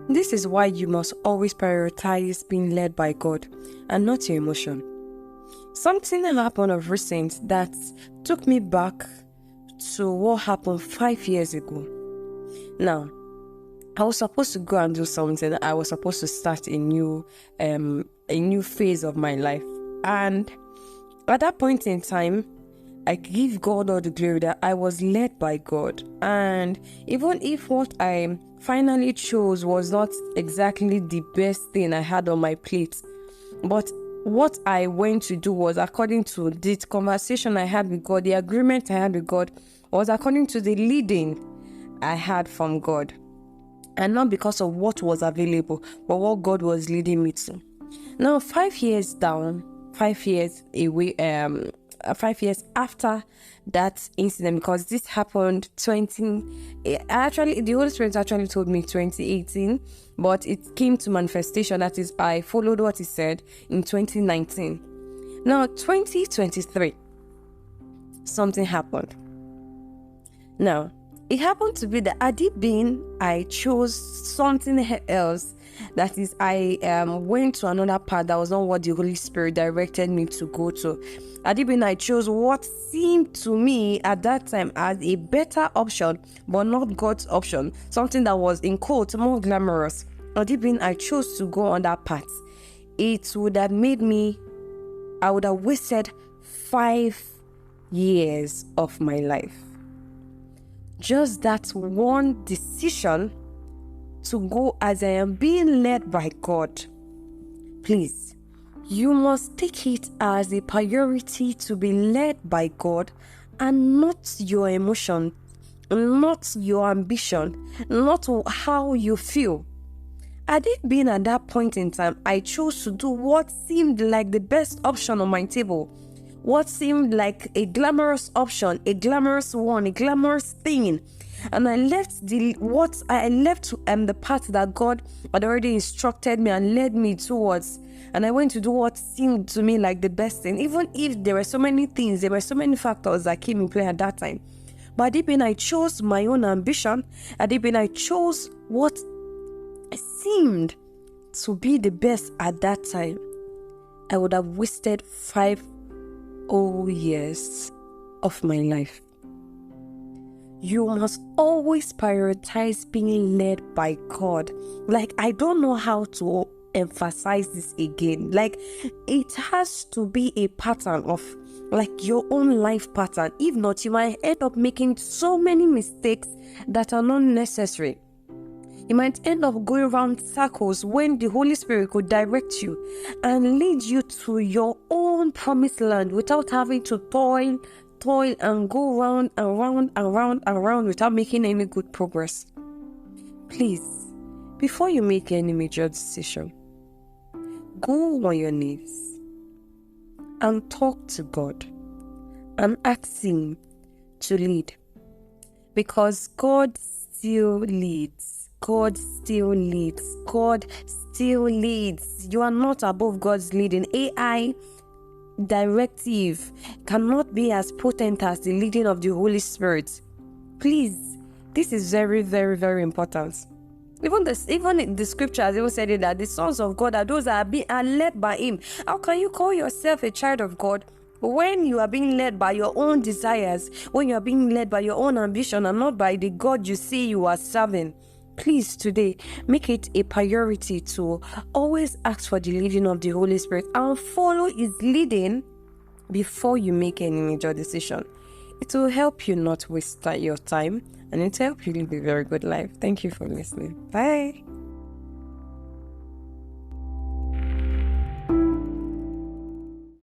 This is why you must always prioritize being led by God and not your emotion. Something happened of recent that took me back to what happened 5 years ago. Now, I was supposed to go and do something. I was supposed to start a new phase of my life. And at that point in time, I give God all the glory that I was led by God. And even if what I finally chose was not exactly the best thing I had on my plate, but what I went to do was according to the conversation I had with God, the agreement I had with God was according to the leading I had from God. And not because of what was available, but what God was leading me to. Now, 5 years down, 5 years away, 5 years after that incident, because this happened the Holy Spirit actually told me 2018, but it came to manifestation, that is, I followed what he said in 2019. Now, 2023, something happened. Now, it happened to be that I chose something else. That is, I went to another path that was not what the Holy Spirit directed me to go to. I chose what seemed to me at that time as a better option, but not God's option. Something that was, in quotes, more glamorous. I chose to go on that path. It would have I would have wasted 5 years of my life. Just that one decision to go as I am being led by God. Please, you must take it as a priority to be led by God and not your emotion, not your ambition, not how you feel. At that point in time, I chose to do what seemed like the best option on my table. What seemed like a glamorous option, a glamorous one, a glamorous thing. And I left the path that God had already instructed me and led me towards. And I went to do what seemed to me like the best thing, even if there were so many things, there were so many factors that came in play at that time. But I chose my own ambition. I chose what seemed to be the best at that time. I would have wasted 5 whole years of my life. You must always prioritize being led by God. I don't know how to emphasize this again. It has to be a pattern of your own life pattern. If not, you might end up making so many mistakes that are not necessary. You might end up going around circles when the Holy Spirit could direct you and lead you to your own promised land without having to toil and go round and round and round and round without making any good progress. Please, before you make any major decision, go on your knees and talk to God and ask Him to lead, because God still leads. God still leads. God still leads. You are not above God's leading. AI directive cannot be as potent as the leading of the Holy Spirit. Please, this is very, very, very important. Even in the scriptures, it said that the sons of God are those that are led by Him. How can you call yourself a child of God when you are being led by your own desires, when you are being led by your own ambition and not by the God you see you are serving? Please, today, make it a priority to always ask for the leading of the Holy Spirit and follow His leading before you make any major decision. It will help you not waste your time, and it will help you live a very good life. Thank you for listening. Bye.